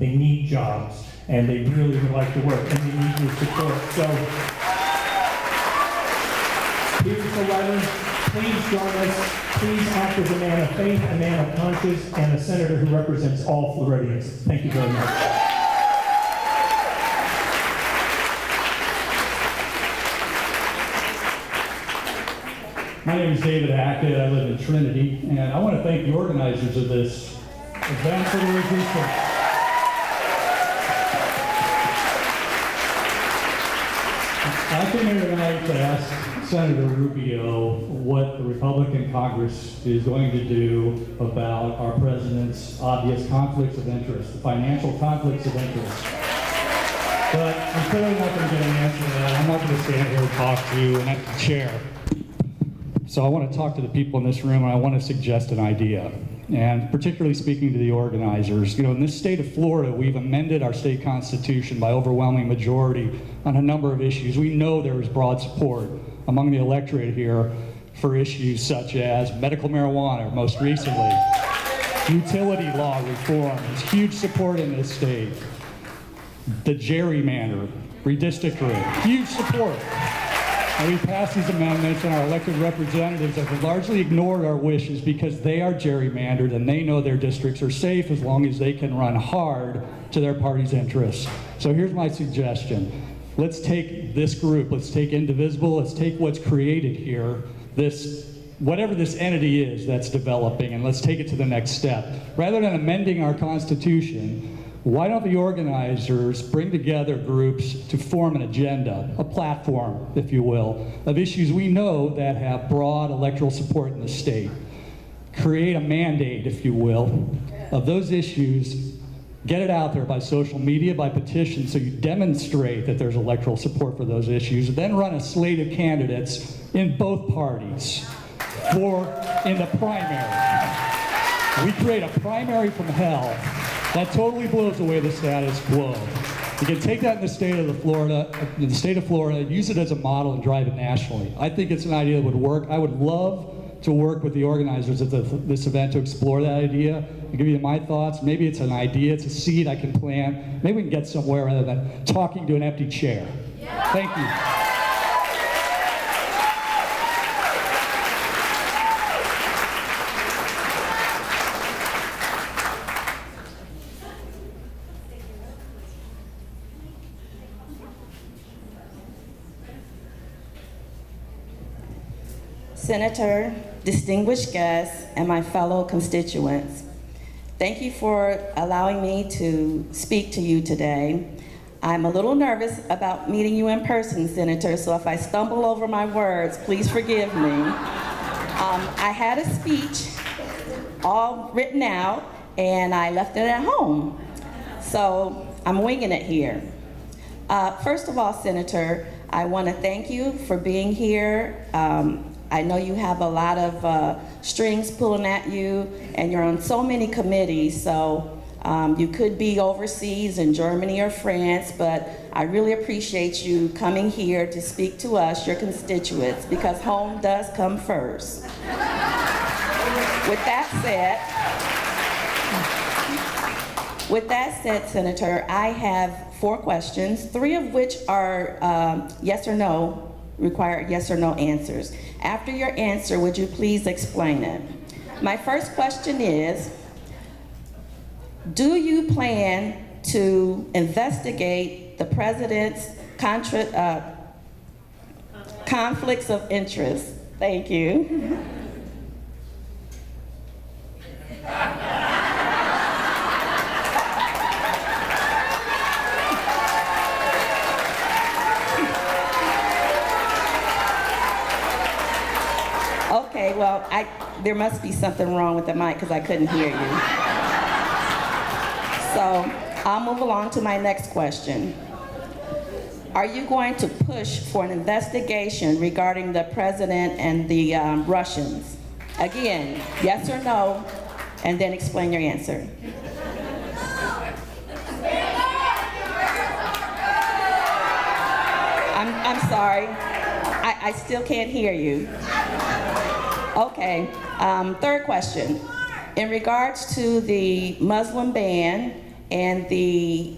They need jobs, and they really would like to work, and they need your support. So here's the letter. Please join us. Please act as a man of faith, a man of conscience, and a senator who represents all Floridians. Thank you very much. My name is David Hackett. I live in Trinity, and I want to thank the organizers of this event for their existence. I came here tonight to ask Senator Rubio what the Republican Congress is going to do about our president's obvious conflicts of interest, the financial conflicts of interest. But I'm clearly not going to get an answer to that. I'm not going to stand here and talk to you in an empty chair. So I want to talk to the people in this room, and I want to suggest an idea. And particularly speaking to the organizers, in this state of Florida, we've amended our state constitution by overwhelming majority on a number of issues. We know there is broad support among the electorate here for issues such as medical marijuana, most recently, utility law reform. There's huge support in this state. The gerrymander, redistricting, huge support. And we passed these amendments, and our elected representatives have largely ignored our wishes because they are gerrymandered and they know their districts are safe as long as they can run hard to their party's interests. So here's my suggestion. Let's take this group, let's take Indivisible, let's take what's created here, whatever this entity is that's developing, and let's take it to the next step. Rather than amending our Constitution, why don't the organizers bring together groups to form an agenda, a platform, if you will, of issues we know that have broad electoral support in the state. Create a mandate, if you will, of those issues, get it out there by social media, by petition, so you demonstrate that there's electoral support for those issues, then run a slate of candidates in both parties in the primary. We create a primary from hell that totally blows away the status quo. You can take that in the state of Florida, use it as a model and drive it nationally. I think it's an idea that would work. I would love to work with the organizers of this event to explore that idea. I'll give you my thoughts. Maybe it's an idea, it's a seed I can plant. Maybe we can get somewhere rather than talking to an empty chair. Thank you. Senator, distinguished guests, and my fellow constituents, thank you for allowing me to speak to you today. I'm a little nervous about meeting you in person, Senator, so if I stumble over my words, please forgive me. I had a speech all written out, and I left it at home, so I'm winging it here. First of all, Senator, I want to thank you for being here. I know you have a lot of strings pulling at you, and you're on so many committees, so you could be overseas in Germany or France, but I really appreciate you coming here to speak to us, your constituents, because home does come first. With that said, Senator, I have 4 questions, 3 of which are yes or no, require yes or no answers. After your answer, would you please explain it? My first question is, do you plan to investigate the president's conflicts of interest? Thank you. Okay, well, there must be something wrong with the mic because I couldn't hear you. So I'll move along to my next question. Are you going to push for an investigation regarding the president and the Russians? Again, yes or no, and then explain your answer. I'm sorry, I still can't hear you. Okay, third question. In regards to the Muslim ban and the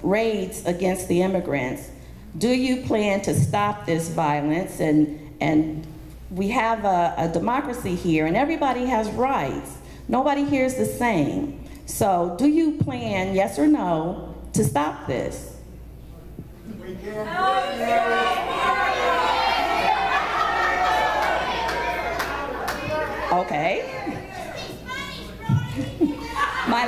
raids against the immigrants. Do you plan to stop this violence? And we have a democracy here, and everybody has rights. Nobody here is the same. So do you plan, yes or no, to stop this? Okay. My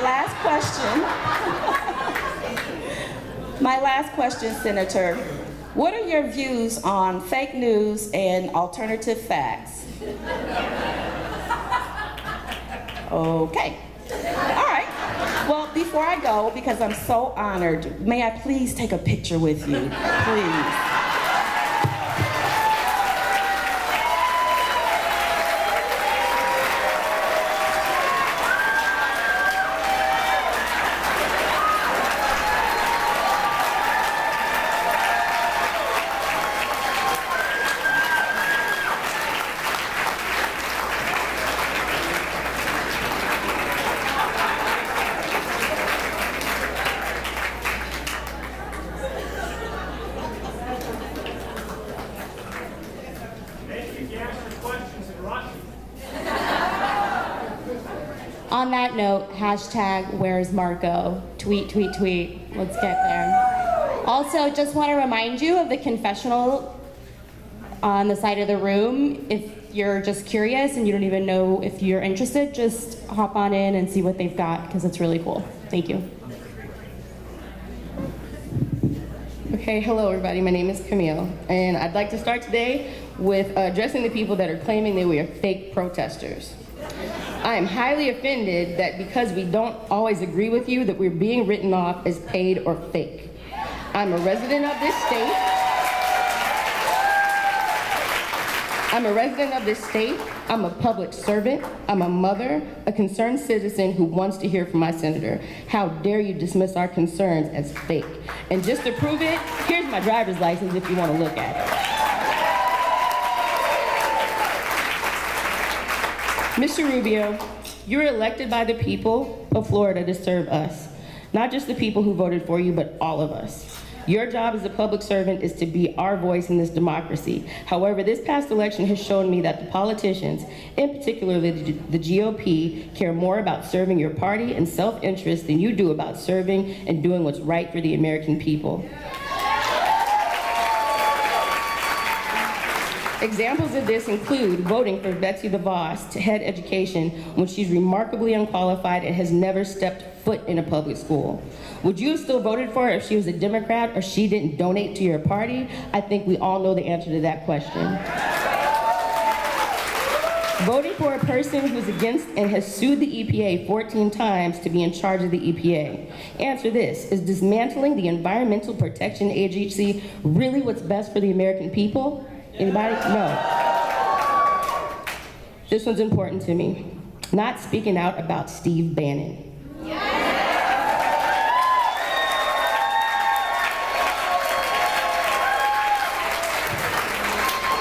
last question, Senator. What are your views on fake news and alternative facts? Okay. All right. Well, before I go, because I'm so honored, may I please take a picture with you? Please. On that note, hashtag where's Marco? Tweet, tweet, tweet. Let's get there. Also, just want to remind you of the confessional on the side of the room. If you're just curious and you don't even know if you're interested, just hop on in and see what they've got, because it's really cool. Thank you. Okay, hello everybody, my name is Camille, and I'd like to start today with addressing the people that are claiming that we are fake protesters. I am highly offended that because we don't always agree with you that we're being written off as paid or fake. I'm a resident of this state. I'm a public servant. I'm a mother, a concerned citizen who wants to hear from my senator. How dare you dismiss our concerns as fake? And just to prove it, here's my driver's license if you want to look at it. Mr. Rubio, you were elected by the people of Florida to serve us. Not just the people who voted for you, but all of us. Your job as a public servant is to be our voice in this democracy. However, this past election has shown me that the politicians, in particular the GOP, care more about serving your party and self-interest than you do about serving and doing what's right for the American people. Examples of this include voting for Betsy DeVos to head education when she's remarkably unqualified and has never stepped foot in a public school. Would you have still voted for her if she was a Democrat or she didn't donate to your party? I think we all know the answer to that question. Voting for a person who's against and has sued the EPA 14 times to be in charge of the EPA. Answer this, is dismantling the Environmental Protection Agency really what's best for the American people? Anybody? No. This one's important to me. Not speaking out about Steve Bannon.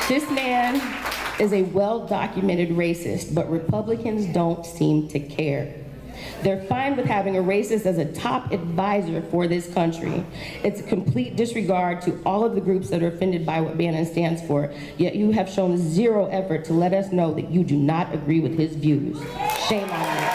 This man is a well-documented racist, but Republicans don't seem to care. They're fine with having a racist as a top advisor for this country. It's a complete disregard to all of the groups that are offended by what Bannon stands for, yet you have shown zero effort to let us know that you do not agree with his views. Shame on you.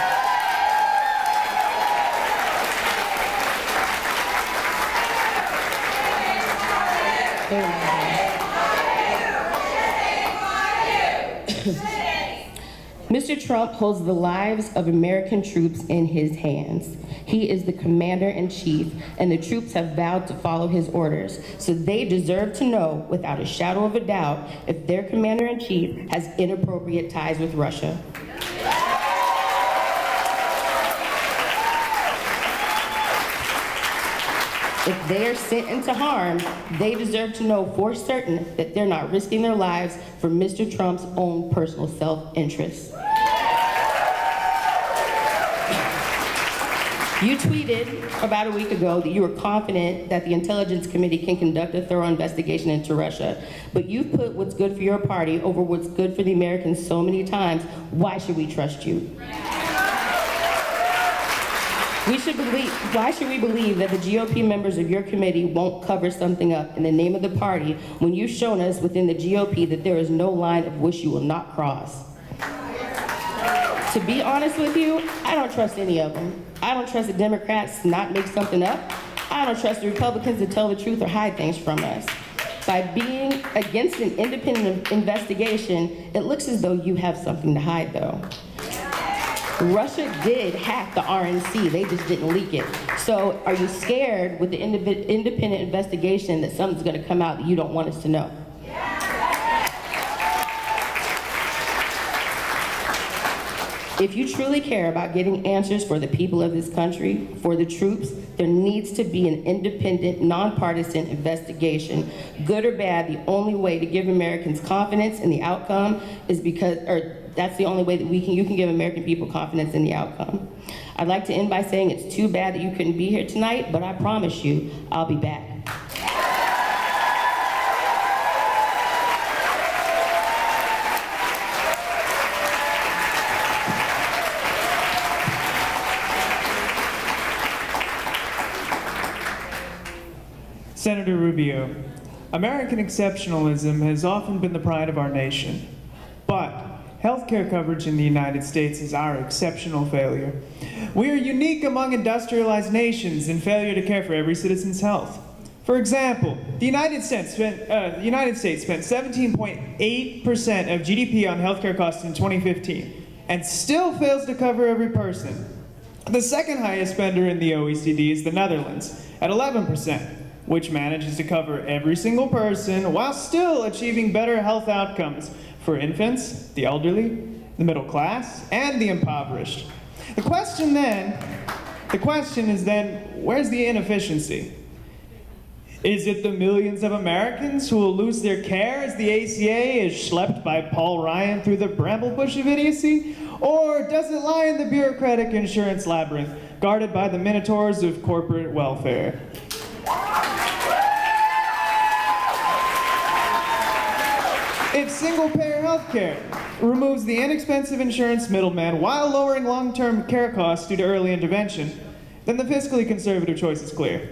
Mr. Trump holds the lives of American troops in his hands. He is the commander-in-chief, and the troops have vowed to follow his orders. So they deserve to know, without a shadow of a doubt, if their commander-in-chief has inappropriate ties with Russia. If they are sent into harm, they deserve to know for certain that they're not risking their lives for Mr. Trump's own personal self-interest. You tweeted about a week ago that you were confident that the Intelligence Committee can conduct a thorough investigation into Russia, but you've put what's good for your party over what's good for the Americans so many times. Why should we trust you? Why should we believe that the GOP members of your committee won't cover something up in the name of the party when you've shown us within the GOP that there is no line of which you will not cross? To be honest with you, I don't trust any of them. I don't trust the Democrats to not make something up. I don't trust the Republicans to tell the truth or hide things from us. By being against an independent investigation, it looks as though you have something to hide, though. Russia did hack the RNC, they just didn't leak it. So are you scared with the independent investigation that something's gonna come out that you don't want us to know? If you truly care about getting answers for the people of this country, for the troops, there needs to be an independent, nonpartisan investigation. Good or bad, the only way to give Americans confidence in the outcome is that's the only way that you can give American people confidence in the outcome. I'd like to end by saying it's too bad that you couldn't be here tonight, but I promise you, I'll be back. Senator Rubio, American exceptionalism has often been the pride of our nation, but healthcare coverage in the United States is our exceptional failure. We are unique among industrialized nations in failure to care for every citizen's health. For example, the United States spent 17.8% of GDP on healthcare costs in 2015, and still fails to cover every person. The second highest spender in the OECD is the Netherlands, at 11%. Which manages to cover every single person while still achieving better health outcomes for infants, the elderly, the middle class, and the impoverished. The question is then, where's the inefficiency? Is it the millions of Americans who will lose their care as the ACA is schlepped by Paul Ryan through the bramblebush of idiocy? Or does it lie in the bureaucratic insurance labyrinth guarded by the minotaurs of corporate welfare? If single-payer healthcare removes the inexpensive insurance middleman while lowering long-term care costs due to early intervention, then the fiscally conservative choice is clear.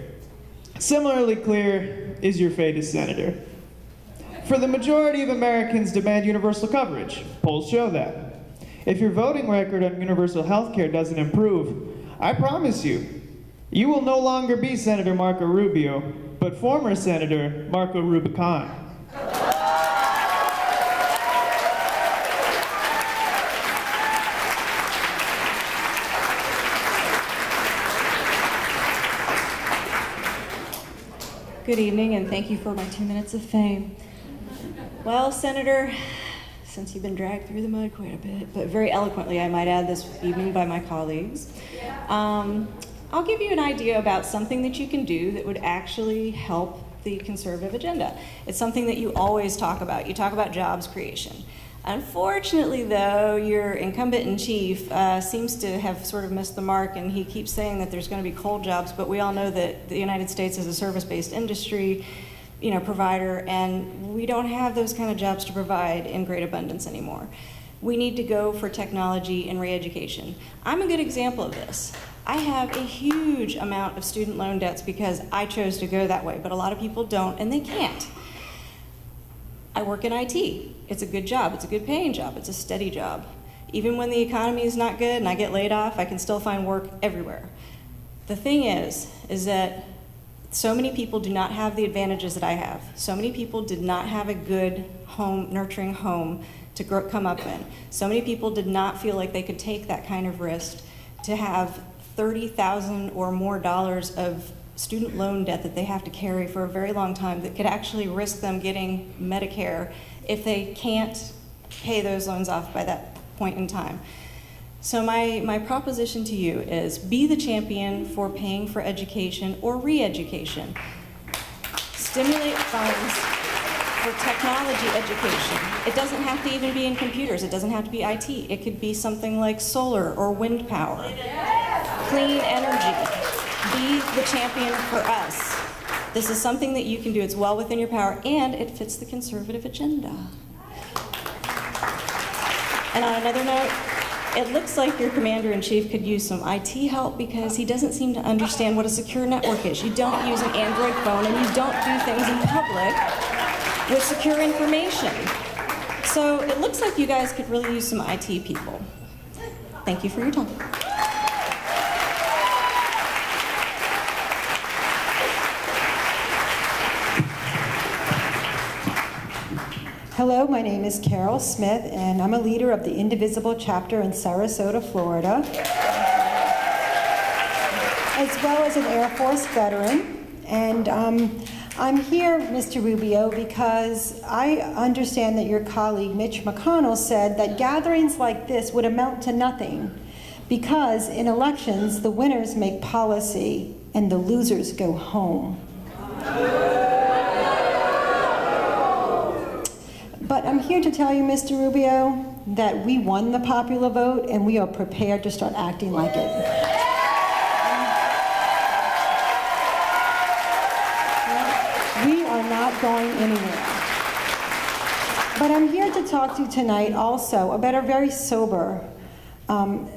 Similarly clear is your fate as senator. For the majority of Americans demand universal coverage. Polls show that. If your voting record on universal healthcare doesn't improve, I promise you, you will no longer be Senator Marco Rubio, but former Senator Marco Rubicon. Good evening, and thank you for my 2 minutes of fame. Well, Senator, since you've been dragged through the mud quite a bit, but very eloquently, I might add, this evening by my colleagues, I'll give you an idea about something that you can do that would actually help the conservative agenda. It's something that you always talk about. You talk about jobs creation. Unfortunately, though, your incumbent-in-chief seems to have sort of missed the mark, and he keeps saying that there's going to be coal jobs, but we all know that the United States is a service-based industry, provider, and we don't have those kind of jobs to provide in great abundance anymore. We need to go for technology and re-education. I'm a good example of this. I have a huge amount of student loan debts because I chose to go that way, but a lot of people don't, and they can't. I work in IT. It's a good job. It's a good paying job. It's a steady job. Even when the economy is not good and I get laid off, I can still find work everywhere. The thing is that so many people do not have the advantages that I have. So many people did not have a good home, nurturing home to come up in. So many people did not feel like they could take that kind of risk to have $30,000 or more of student loan debt that they have to carry for a very long time that could actually risk them getting Medicare if they can't pay those loans off by that point in time. So my proposition to you is be the champion for paying for education or re-education. Stimulate funds for technology education. It doesn't have to even be in computers. It doesn't have to be IT. It could be something like solar or wind power. Clean energy. Be the champion for us. This is something that you can do. It's well within your power, and it fits the conservative agenda. And on another note, It looks like your commander-in-chief could use some IT help because he doesn't seem to understand what a secure network is. You don't use an Android phone and you don't do things in public with secure information. So it looks like you guys could really use some IT people. Thank you for your time. Hello, my name is Carol Smith, and I'm a leader of the Indivisible chapter in Sarasota, Florida, as well as an Air Force veteran. And I'm here, Mr. Rubio, because I understand that your colleague, Mitch McConnell, said that gatherings like this would amount to nothing because in elections, the winners make policy and the losers go home. But I'm here to tell you, Mr. Rubio, that we won the popular vote and we are prepared to start acting like it. We are not going anywhere. But I'm here to talk to you tonight also about a very sober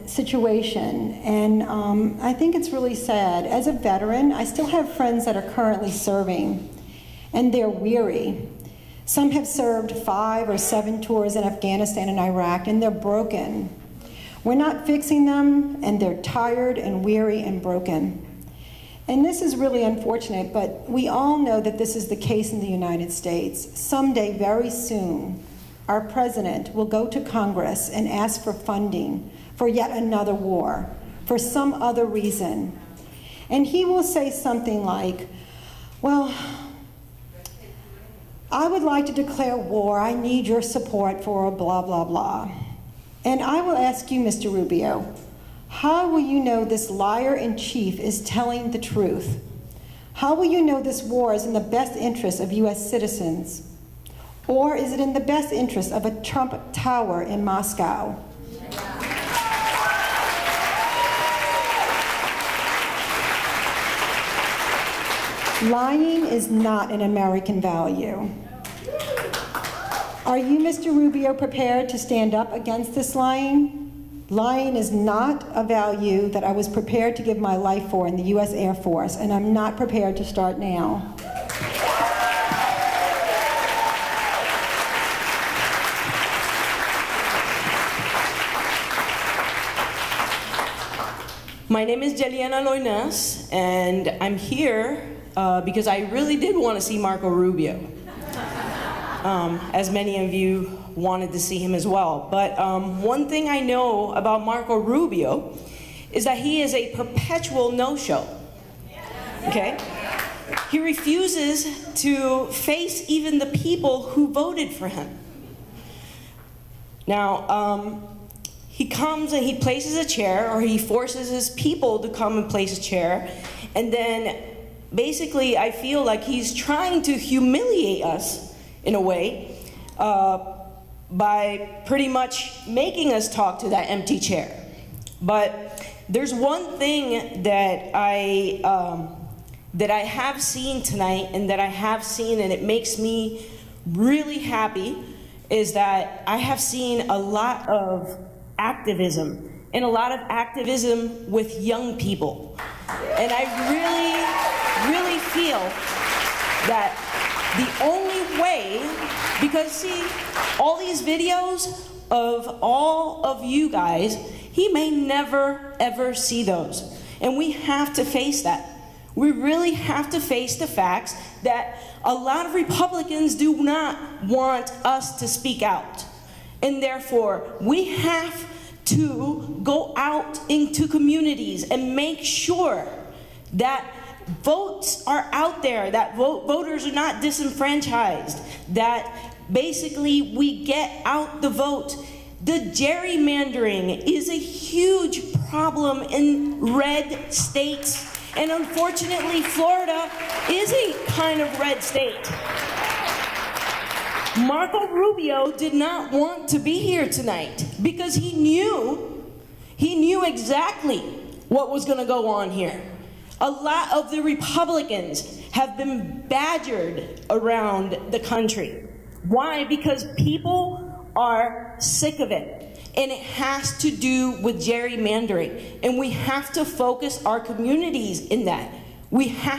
situation. And I think it's really sad. As a veteran, I still have friends that are currently serving, and they're weary. Some have served 5 or 7 tours in Afghanistan and Iraq, and they're broken. We're not fixing them, and they're tired and weary and broken. And this is really unfortunate, but we all know that this is the case in the United States. Someday, very soon, our president will go to Congress and ask for funding for yet another war, for some other reason. And he will say something like, well, I would like to declare war. I need your support for blah, blah, blah. And I will ask you, Mr. Rubio, how will you know this liar-in-chief is telling the truth? How will you know this war is in the best interest of U.S. citizens? Or is it in the best interest of a Trump tower in Moscow? Lying is not an American value. Are you, Mr. Rubio, prepared to stand up against this lying? Lying is not a value that I was prepared to give my life for in the U.S. Air Force, and I'm not prepared to start now. My name is Jeliana Loinas, and I'm here because I really did want to see Marco Rubio, as many of you wanted to see him as well. But one thing I know about Marco Rubio is that he is a perpetual no-show, okay? He refuses to face even the people who voted for him. Now, he comes and he places a chair, or he forces his people to come and place a chair, and then basically I feel like he's trying to humiliate us in a way by pretty much making us talk to that empty chair. But there's one thing that I have seen tonight, and that I have seen, and it makes me really happy, is that I have seen a lot of activism, and a lot of activism with young people. And I really feel that the only way, because see, all these videos of all of you guys, he may never ever see those. And we have to face that. We really have to face the facts that a lot of Republicans do not want us to speak out. And therefore, we have to go out into communities and make sure that votes are out there, that voters are not disenfranchised, that basically we get out the vote. The gerrymandering is a huge problem in red states, and unfortunately Florida is a kind of red state. Marco Rubio did not want to be here tonight because he knew exactly what was going to go on here. A lot of the Republicans have been badgered around the country. Why? Because people are sick of it. and it has to do with gerrymandering. And we have to focus our communities in that. We have